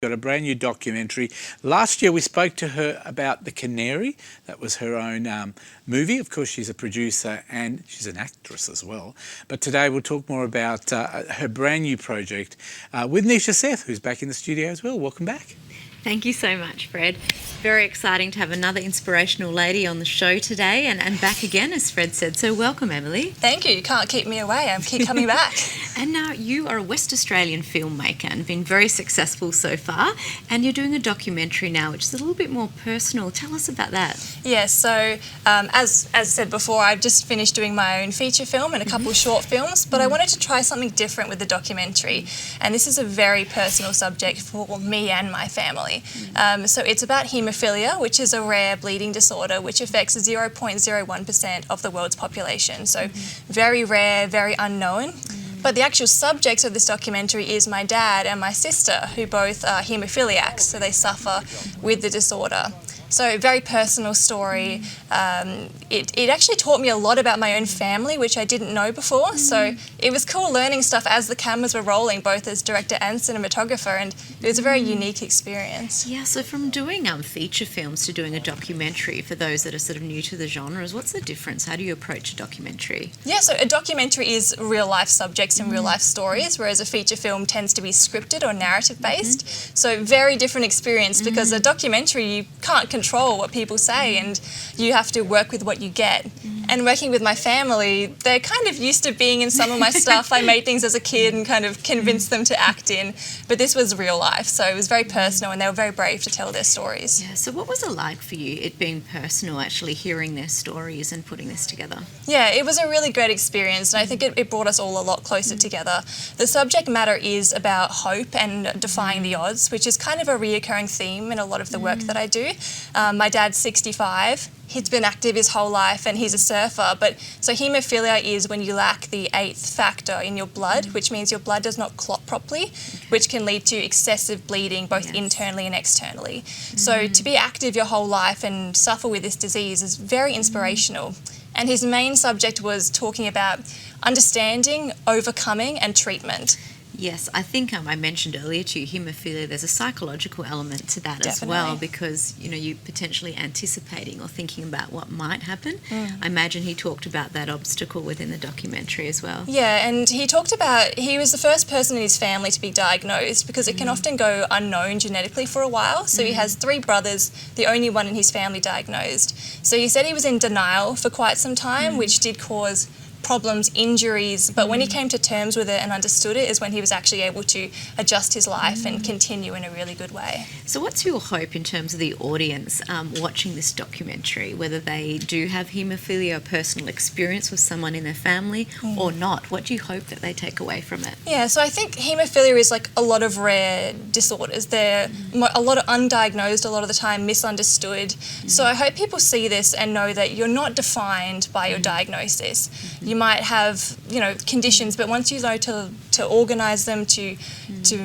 Got a brand new documentary. Last year we spoke to her about The Canary. That was her own movie. Of course, she's a producer and she's an actress as well. But today we'll talk more about her brand new project with Nisha Seth, who's back in the studio as well. Welcome back. Thank you so much, Fred. Very exciting to have another inspirational lady on the show today and back again, as Fred said. So welcome, Emilie. Thank you. You can't keep me away. I keep coming back. And now you are a West Australian filmmaker and been very successful so far. And you're doing a documentary now, which is a little bit more personal. Tell us about that. Yes, so as said before, I've just finished doing my own feature film and a couple of short films, but I wanted to try something different with the documentary. And this is a very personal subject for me and my family. So it's about haemophilia, which is a rare bleeding disorder which affects 0.01% of the world's population. So very rare, very unknown. But the actual subject of this documentary is my dad and my sister, who both are haemophiliacs, so they suffer with the disorder. So very personal story. It actually taught me a lot about my own family, which I didn't know before. So it was cool learning stuff as the cameras were rolling, both as director and cinematographer, and it was a very unique experience. Yeah, so from doing feature films to doing a documentary, for those that are sort of new to the genres, what's the difference? How do you approach a documentary? Yeah, so a documentary is real life subjects and real life stories, whereas a feature film tends to be scripted or narrative based. So very different experience, because a documentary you can't control what people say and you have to work with what you get. And working with my family, they're kind of used to being in some of my stuff. I made things as a kid and kind of convinced them to act in, but this was real life, so it was very personal and they were very brave to tell their stories. Yeah, so what was it like for you, it being personal, actually hearing their stories and putting this together? Yeah, it was a really great experience, and I think it brought us all a lot closer together. The subject matter is about hope and defying the odds, which is kind of a reoccurring theme in a lot of the work that I do. My dad's 65. He's been active his whole life and he's a surfer. But so haemophilia is when you lack the 8th factor in your blood, which means your blood does not clot properly, which can lead to excessive bleeding both internally and externally. So to be active your whole life and suffer with this disease is very inspirational. And his main subject was talking about understanding, overcoming and treatment. Yes, I think I mentioned earlier to you, haemophilia, there's a psychological element to that as well, because, you know, you're potentially anticipating or thinking about what might happen. I imagine he talked about that obstacle within the documentary as well. Yeah, and he talked about, he was the first person in his family to be diagnosed, because it can often go unknown genetically for a while. So he has 3 brothers, the only one in his family diagnosed. So he said he was in denial for quite some time, which did cause problems, injuries, but when he came to terms with it and understood it is when he was actually able to adjust his life and continue in a really good way. So what's your hope in terms of the audience watching this documentary, whether they do have haemophilia or personal experience with someone in their family or not? What do you hope that they take away from it? Yeah, so I think haemophilia is like a lot of rare disorders. They're a lot of undiagnosed, a lot of the time misunderstood. So I hope people see this and know that you're not defined by your diagnosis. You might have, you know, conditions, but once you know to organise them, to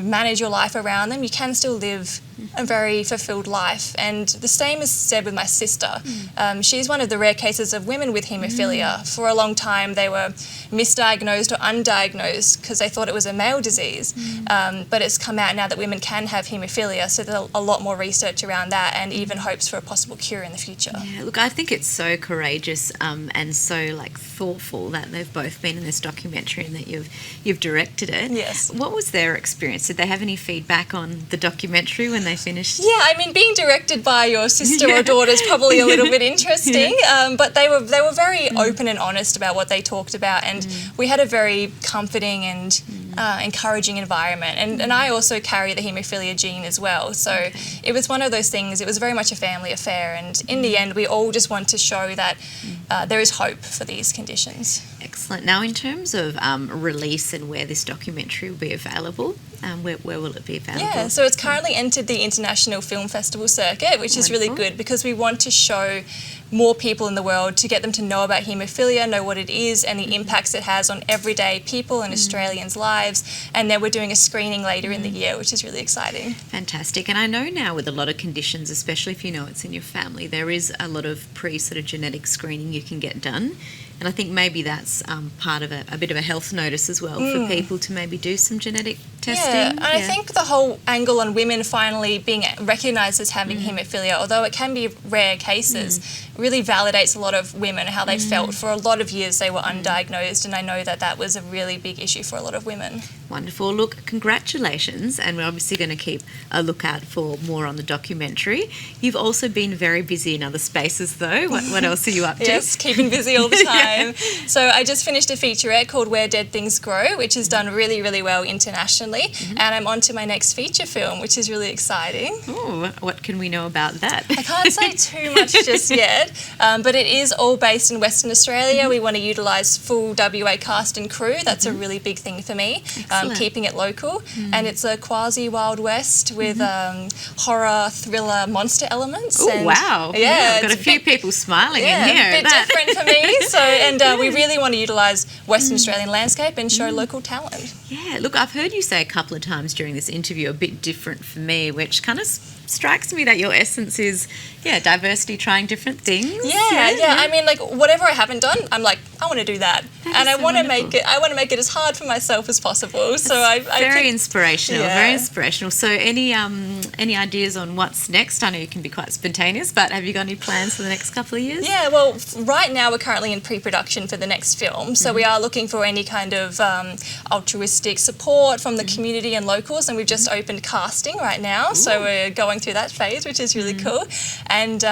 manage your life around them, you can still live a very fulfilled life. And the same is said with my sister. She's one of the rare cases of women with haemophilia. For a long time they were misdiagnosed or undiagnosed because they thought it was a male disease, but it's come out now that women can have haemophilia, so there's a lot more research around that and even hopes for a possible cure in the future. Yeah, look, I think it's so courageous and so thoughtful that they've both been in this documentary and that you've directed it. Yes. What was their experience? Did they have any feedback on the documentary when they finished? Yeah, I mean, being directed by your sister or daughter is probably a little bit interesting, but they were very open and honest about what they talked about, and we had a very comforting and encouraging environment. And I also carry the haemophilia gene as well, so it was one of those things. It was very much a family affair, and in the end we all just want to show that there is hope for these conditions. Excellent. Now, in terms of release and where this documentary will be available, where will it be available? Yeah, so it's currently entered the International Film Festival circuit, which is really good because we want to show more people in the world, to get them to know about haemophilia, know what it is and the impacts it has on everyday people and Australians' lives. And then we're doing a screening later in the year, which is really exciting. Fantastic. And I know now with a lot of conditions, especially if you know it's in your family, there is a lot of sort of genetic screening you can get done. And I think maybe that's part of a bit of a health notice as well for people to maybe do some genetic testing. Yeah, and I think the whole angle on women finally being recognised as having haemophilia, although it can be rare cases, really validates a lot of women, how they felt. For a lot of years they were undiagnosed, and I know that that was a really big issue for a lot of women. Wonderful. Look, congratulations, and we're obviously going to keep a lookout for more on the documentary. You've also been very busy in other spaces though. What else are you up to? Yes, keeping busy all the time. So I just finished a featurette called Where Dead Things Grow, which has done really, really well internationally, and I'm on to my next feature film, which is really exciting. Oh, what can we know about that? I can't say too much just yet, but it is all based in Western Australia. We want to utilise full WA cast and crew. That's a really big thing for me, keeping it local. And it's a quasi-Wild West with horror, thriller, monster elements. Oh, wow. Yeah, I've got a few people smiling in here. A bit different for me. So, and we really want to utilise Western Australian landscape and show local talent. Yeah, look, I've heard you say a couple of times during this interview a bit different for me, which kind of strikes me that your essence is, diversity, trying different things. Yeah. I mean, like, whatever I haven't done, I'm like, I want to do that. And I want to make it, I want to make it as hard for myself as possible. So I very inspirational, very inspirational. So any ideas on what's next? I know you can be quite spontaneous, but have you got any plans for the next couple of years? Yeah, well, right now we're currently in pre-production for the next film. So we are looking for any kind of altruistic support from the community and locals, and we've just opened casting right now. So we're going through that phase, which is really cool. And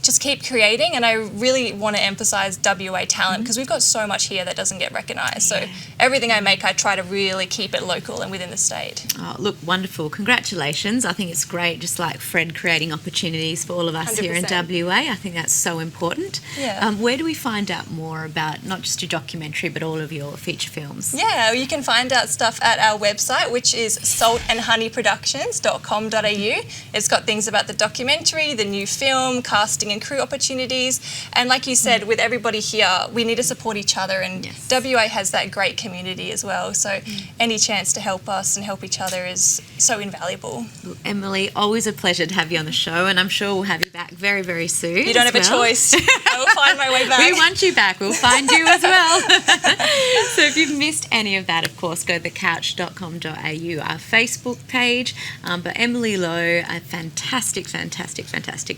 just keep creating, and I really want to emphasise WA talent because we've got so much here that doesn't get recognised. So everything I make, I try to really keep it local and within the state. Oh, look, wonderful. Congratulations. I think it's great, just like Fred creating opportunities for all of us 100%. Here in WA. I think that's so important. Yeah. Where do we find out more about not just your documentary but all of your feature films? Yeah, you can find out stuff at our website, which is saltandhoneyproductions.com.au. It's got things about the documentary, the new film, casting and crew opportunities, and like you said, with everybody here we need to support each other, and WA has that great community as well, so any chance to help us and help each other is so invaluable. Well, Emilie, always a pleasure to have you on the show, and I'm sure we'll have you back very, very soon. You don't have a choice. I will find my way back. We want you back. We'll find you as well. So if you've missed any of that, of course, go to thecouch.com.au, our Facebook page. But Emilie Lowe, a fantastic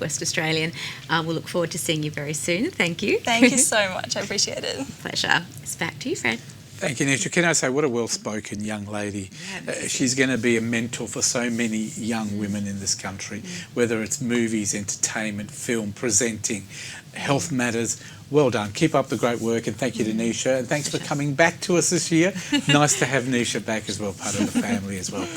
West Australian. We'll look forward to seeing you very soon. Thank you. Thank you so much. I appreciate it. Pleasure. It's back to you, Fred. Thank you, Nisha. Can I say, what a well-spoken young lady. She's going to be a mentor for so many young women in this country, whether it's movies, entertainment, film, presenting, health matters. Well done. Keep up the great work, and thank you to Nisha. And thanks for coming back to us this year. Nice to have Nisha back as well, part of the family as well.